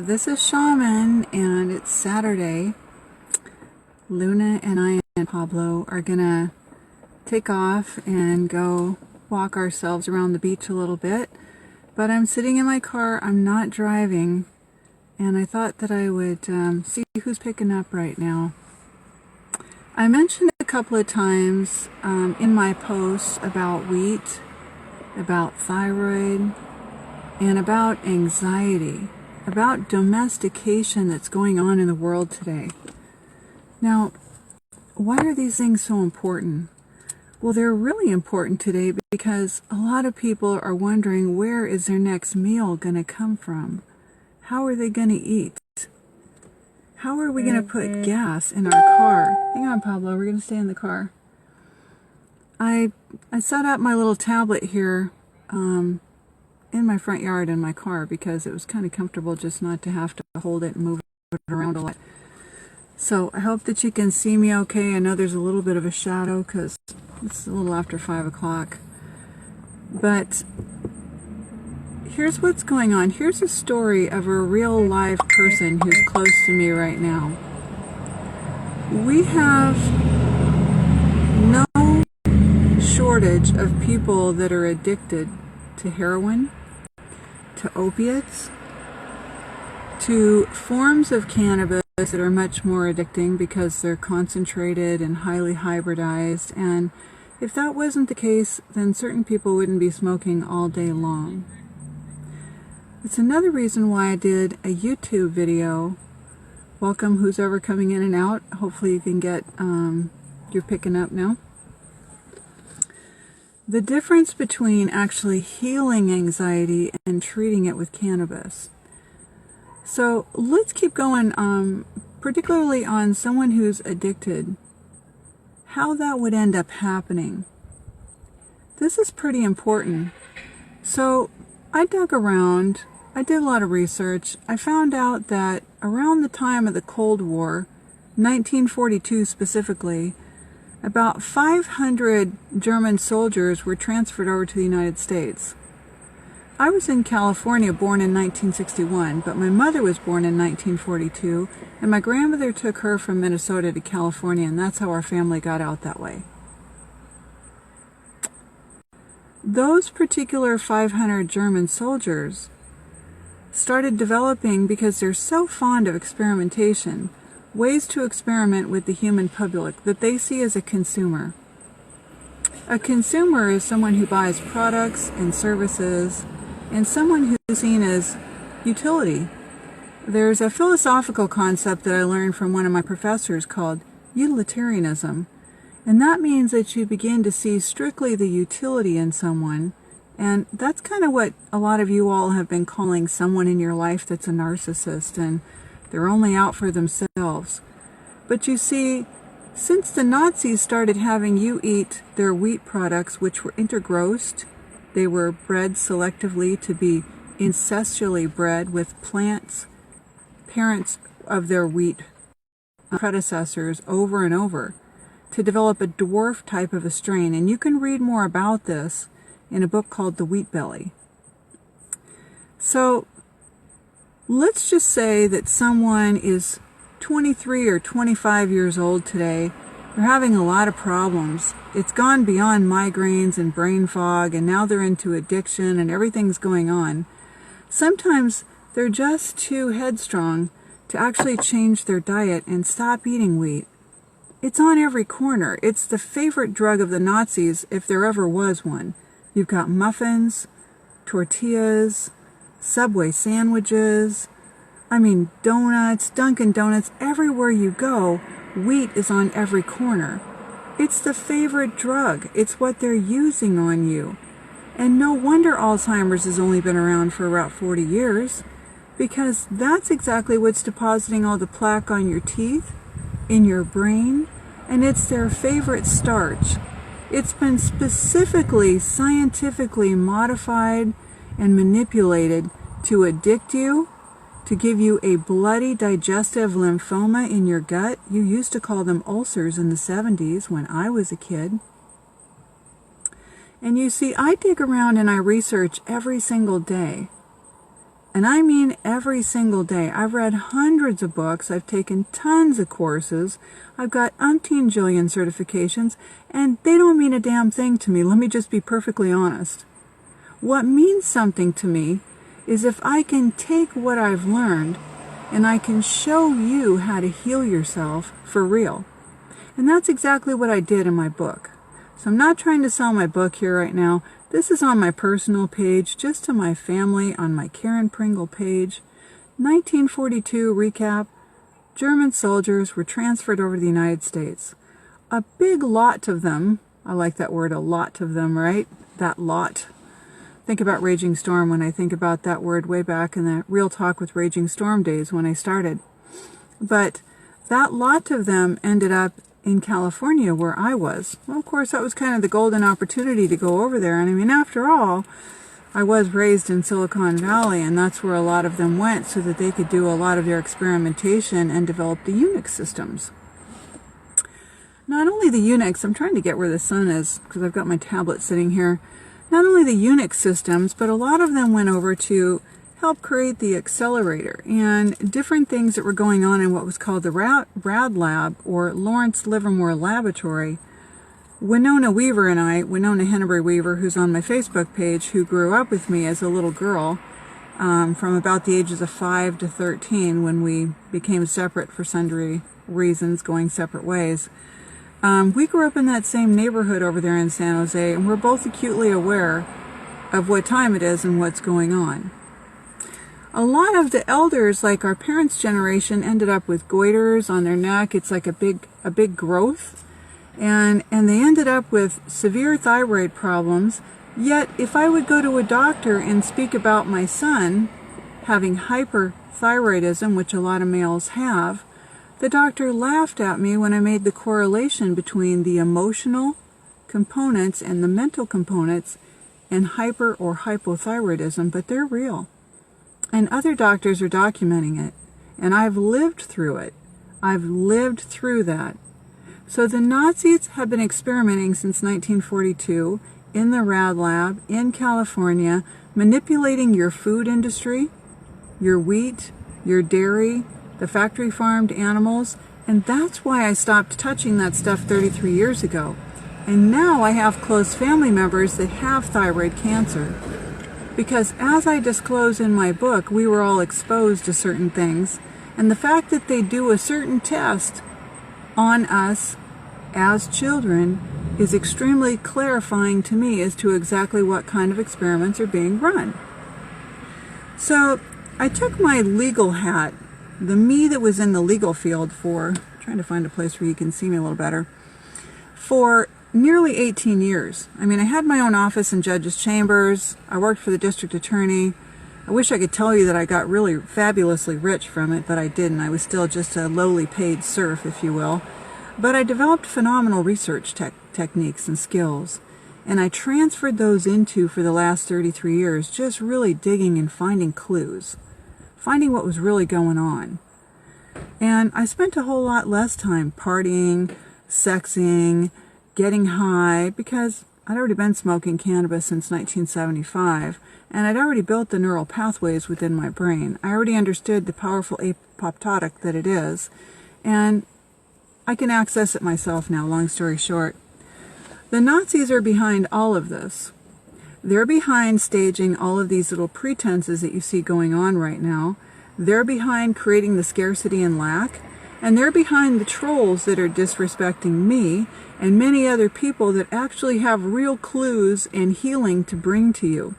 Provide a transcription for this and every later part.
This is Shaman, and it's Saturday. Luna and I and Pablo are gonna take off and go walk ourselves around the beach a little bit. But I'm sitting in my car, I'm not driving, and I thought that I would see who's picking up right now. I mentioned a couple of times in my posts about wheat, about thyroid, and about anxiety, about domestication that's going on in the world today. Now, why are these things so important? Well, they're really important today because a lot of people are wondering, where is their next meal going to come from? How are they going to eat? How are we going to put gas in our car? Hang on, Pablo, we're going to stay in the car. I set up my little tablet here in my front yard in my car because it was kind of comfortable just not to have to hold it and move it around a lot. So I hope that you can see me okay. I know there's a little bit of a shadow because it's a little after 5 o'clock. But here's what's going on. Here's a story of a real live person who's close to me right now. We have no shortage of people that are addicted to heroin, to opiates, to forms of cannabis that are much more addicting because they're concentrated and highly hybridized. And if that wasn't the case, then certain people wouldn't be smoking all day long. It's another reason why I did a YouTube video. Welcome who's ever coming in and out. Hopefully you can get, you're picking up now. The difference between actually healing anxiety and treating it with cannabis. So let's keep going, particularly on someone who's addicted, how that would end up happening. This is pretty important. So I dug around, I did a lot of research. I found out that around the time of the Cold War, 1942 specifically, about 500 German soldiers were transferred over to the United States. I was in California, born in 1961, but my mother was born in 1942, and my grandmother took her from Minnesota to California, and that's how our family got out that way. Those particular 500 German soldiers started developing, because they're so fond of experimentation, ways to experiment with the human public that they see as a consumer. A consumer is someone who buys products and services, and someone who's seen as utility. There's a philosophical concept that I learned from one of my professors called utilitarianism, and that means that you begin to see strictly the utility in someone, and that's kind of what a lot of you all have been calling someone in your life that's a narcissist, and they're only out for themselves. But you see, since the Nazis started having you eat their wheat products, which were intergrossed, they were bred selectively to be incestually bred with plants, parents of their wheat predecessors over and over, to develop a dwarf type of a strain. And you can read more about this in a book called The Wheat Belly. So let's just say that someone is 23 or 25 years old today. They're having a lot of problems. It's gone beyond migraines and brain fog, and now they're into addiction and everything's going on. Sometimes they're just too headstrong to actually change their diet and stop eating wheat. It's on every corner. It's the favorite drug of the Nazis, if there ever was one. You've got muffins, tortillas, Subway sandwiches, donuts, Dunkin' Donuts. Everywhere you go, wheat is on every corner. It's the favorite drug. It's what they're using on you. And no wonder Alzheimer's has only been around for about 40 years, because that's exactly what's depositing all the plaque on your teeth, in your brain, and it's their favorite starch. It's been specifically, scientifically modified and manipulated to addict you, to give you a bloody digestive lymphoma in your gut. You used to call them ulcers in the 70s when I was a kid. And you see, I dig around and I research every single day. And I mean every single day. I've read hundreds of books. I've taken tons of courses. I've got umpteen jillion certifications, and they don't mean a damn thing to me. Let me just be perfectly honest. What means something to me is if I can take what I've learned and I can show you how to heal yourself for real. And that's exactly what I did in my book. So I'm not trying to sell my book here right now. This is on my personal page, just to my family, on my Karen Pringle page. 1942 recap. German soldiers were transferred over to the United States. A big lot of them, I like that word, a lot of them, right? That lot. Think about Raging Storm when I think about that word way back in the Real Talk with Raging Storm days when I started. But that lot of them ended up in California where I was. Well, of course, that was kind of the golden opportunity to go over there. And I mean, after all, I was raised in Silicon Valley, and that's where a lot of them went so that they could do a lot of their experimentation and develop the Unix systems. Not only the Unix, I'm trying to get where the sun is because I've got my tablet sitting here. Not only the Unix systems, but a lot of them went over to help create the accelerator and different things that were going on in what was called the Rad Lab, or Lawrence Livermore Laboratory. Winona Henneberry Weaver, who's on my Facebook page, who grew up with me as a little girl from about the ages of 5 to 13 when we became separate for sundry reasons, going separate ways. We grew up in that same neighborhood over there in San Jose, and we're both acutely aware of what time it is and what's going on. A lot of the elders, like our parents' generation, ended up with goiters on their neck. It's like a big growth. And they ended up with severe thyroid problems. Yet, if I would go to a doctor and speak about my son having hyperthyroidism, which a lot of males have, the doctor laughed at me when I made the correlation between the emotional components and the mental components in hyper or hypothyroidism, but they're real. And other doctors are documenting it. And I've lived through it. I've lived through that. So the Nazis have been experimenting since 1942 in the Rad Lab in California, manipulating your food industry, your wheat, your dairy, the factory farmed animals. And that's why I stopped touching that stuff 33 years ago. And now I have close family members that have thyroid cancer. Because as I disclose in my book, we were all exposed to certain things, and the fact that they do a certain test on us as children is extremely clarifying to me as to exactly what kind of experiments are being run. So I took my legal hat, the me that was in the legal field for, trying to find a place where you can see me a little better, for nearly 18 years. I mean, I had my own office in judges' chambers. I worked for the district attorney. I wish I could tell you that I got really fabulously rich from it, but I didn't. I was still just a lowly paid serf, if you will. But I developed phenomenal research techniques and skills, and I transferred those into, for the last 33 years, just really digging and finding clues, finding what was really going on. And I spent a whole lot less time partying, sexing, getting high, because I'd already been smoking cannabis since 1975, and I'd already built the neural pathways within my brain. I already understood the powerful apoptotic that it is, and I can access it myself now, long story short. The Nazis are behind all of this. They're behind staging all of these little pretenses that you see going on right now. They're behind creating the scarcity and lack. And they're behind the trolls that are disrespecting me and many other people that actually have real clues and healing to bring to you.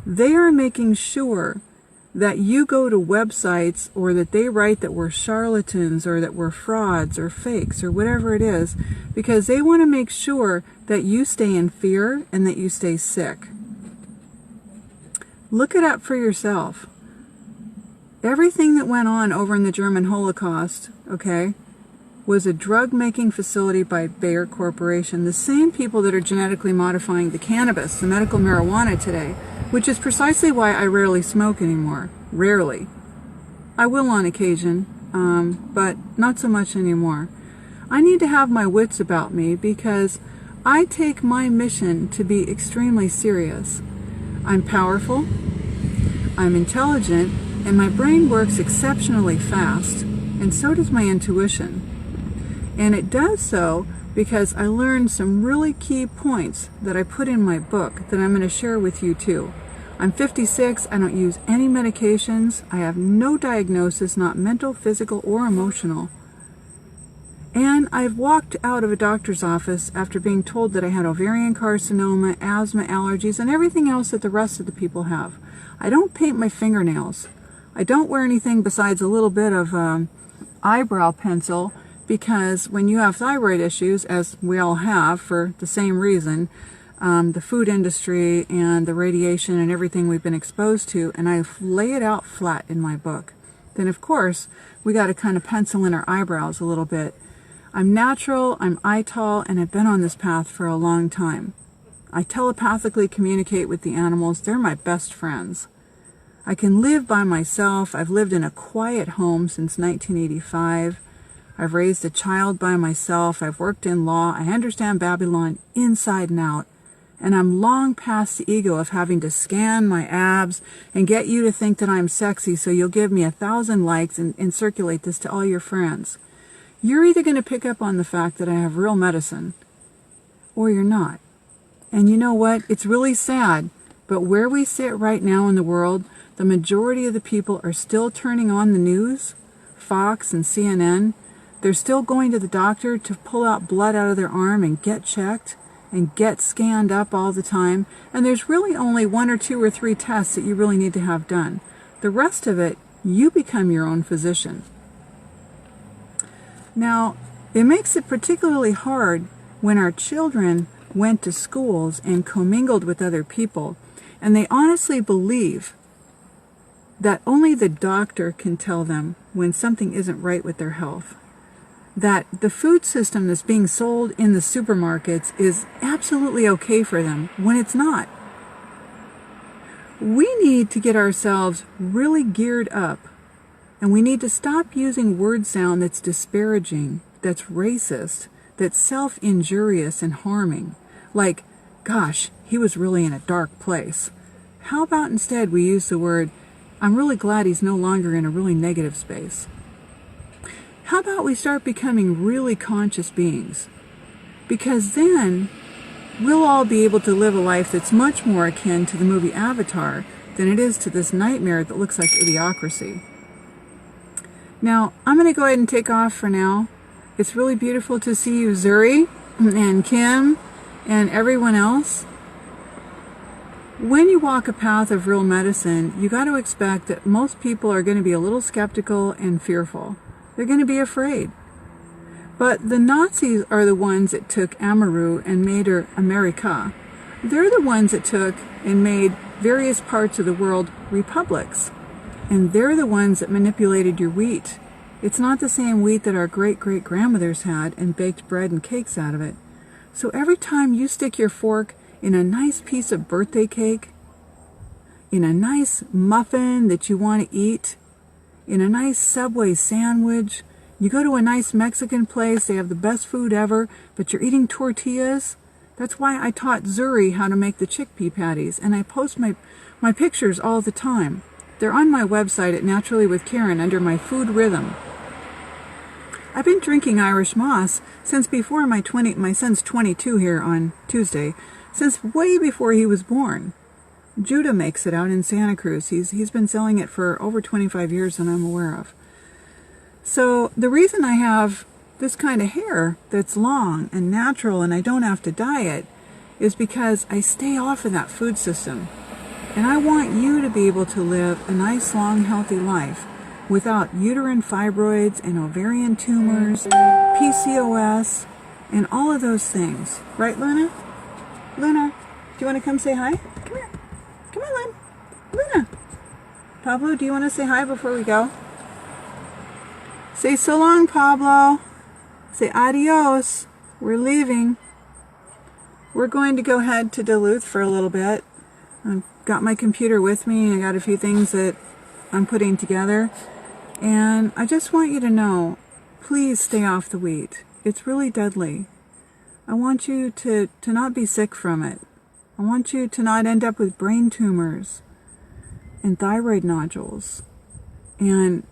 They are making sure that you go to websites, or that they write that we're charlatans or that we're frauds or fakes or whatever it is, because they want to make sure that you stay in fear and that you stay sick. Look it up for yourself. Everything that went on over in the German Holocaust, okay, was a drug-making facility by Bayer Corporation, the same people that are genetically modifying the cannabis, the medical marijuana today, which is precisely why I rarely smoke anymore. Rarely. I will on occasion, but not so much anymore. I need to have my wits about me because I take my mission to be extremely serious. I'm powerful. I'm intelligent, and my brain works exceptionally fast, and so does my intuition. And it does so because I learned some really key points that I put in my book that I'm going to share with you too. I'm 56, I don't use any medications, I have no diagnosis, not mental, physical, or emotional. And I've walked out of a doctor's office after being told that I had ovarian carcinoma, asthma, allergies, and everything else that the rest of the people have. I don't paint my fingernails. I don't wear anything besides a little bit of eyebrow pencil, because when you have thyroid issues, as we all have for the same reason, the food industry and the radiation and everything we've been exposed to, and I lay it out flat in my book. Then of course, we got to kind of pencil in our eyebrows a little bit. I'm natural, I'm ITAL, and I've been on this path for a long time. I telepathically communicate with the animals. They're my best friends. I can live by myself. I've lived in a quiet home since 1985. I've raised a child by myself. I've worked in law. I understand Babylon inside and out. And I'm long past the ego of having to scan my abs and get you to think that I'm sexy so you'll give me 1,000 likes and circulate this to all your friends. You're either going to pick up on the fact that I have real medicine, or you're not. And you know what? It's really sad, but where we sit right now in the world, the majority of the people are still turning on the news, Fox and CNN. They're still going to the doctor to pull out blood out of their arm and get checked and get scanned up all the time. And there's really only 1 or 2 or 3 tests that you really need to have done. The rest of it, you become your own physician. Now, it makes it particularly hard when our children went to schools and commingled with other people, and they honestly believe that only the doctor can tell them when something isn't right with their health. That the food system that's being sold in the supermarkets is absolutely okay for them when it's not. We need to get ourselves really geared up, and we need to stop using word sound that's disparaging, that's racist, that's self-injurious and harming. Like, gosh, he was really in a dark place. How about instead we use the word, I'm really glad he's no longer in a really negative space. How about we start becoming really conscious beings? Because then we'll all be able to live a life that's much more akin to the movie Avatar than it is to this nightmare that looks like idiocracy. Now, I'm going to go ahead and take off for now. It's really beautiful to see you, Zuri and Kim and everyone else. When you walk a path of real medicine, you got to expect that most people are going to be a little skeptical and fearful. They're going to be afraid. But the Nazis are the ones that took Amaru and made her America. They're the ones that took and made various parts of the world republics. And they're the ones that manipulated your wheat. It's not the same wheat that our great-great-grandmothers had and baked bread and cakes out of it. So every time you stick your fork in a nice piece of birthday cake, in a nice muffin that you want to eat, in a nice Subway sandwich, you go to a nice Mexican place, they have the best food ever, but you're eating tortillas. That's why I taught Zuri how to make the chickpea patties, and I post my pictures all the time. They're on my website at Naturally with Karen under my food rhythm. I've been drinking Irish moss since before my son's 22 here on Tuesday, since way before he was born. Judah makes it out in Santa Cruz. He's been selling it for over 25 years that I'm aware of. So the reason I have this kind of hair that's long and natural and I don't have to dye it is because I stay off of that food system. And I want you to be able to live a nice, long, healthy life without uterine fibroids and ovarian tumors, PCOS, and all of those things. Right, Luna? Luna, do you want to come say hi? Come here. Come on, Luna. Luna. Pablo, do you want to say hi before we go? Say so long, Pablo. Say adios. We're leaving. We're going to go head to Duluth for a little bit. I've got my computer with me. I got a few things that I'm putting together. And I just want you to know, please stay off the wheat. It's really deadly. I want you to not be sick from it. I want you to not end up with brain tumors. and thyroid nodules. And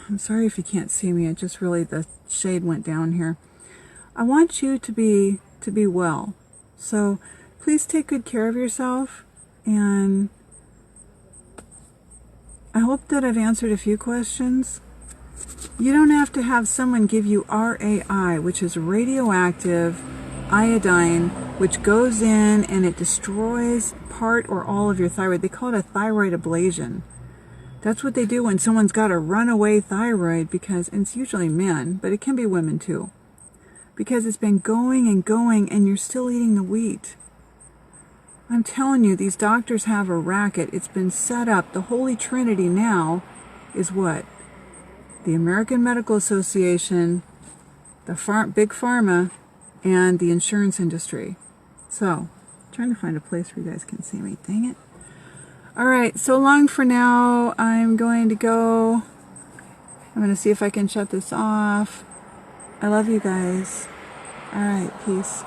I'm sorry if you can't see me, it just really, the shade went down here. I want you to be well. So please take good care of yourself, and I hope that I've answered a few questions. You don't have to have someone give you RAI, which is radioactive iodine, which goes in and it destroys part or all of your thyroid. They call it a thyroid ablation. That's what they do when someone's got a runaway thyroid, because, and it's usually men, but it can be women too, because it's been going and going and you're still eating the wheat. I'm telling you, these doctors have a racket. It's been set up. The Holy Trinity now is what? The American Medical Association, the Big Pharma, and the insurance industry. So, I'm trying to find a place where you guys can see me. Dang it. All right, so long for now. I'm going to go. I'm going to see if I can shut this off. I love you guys. All right, peace.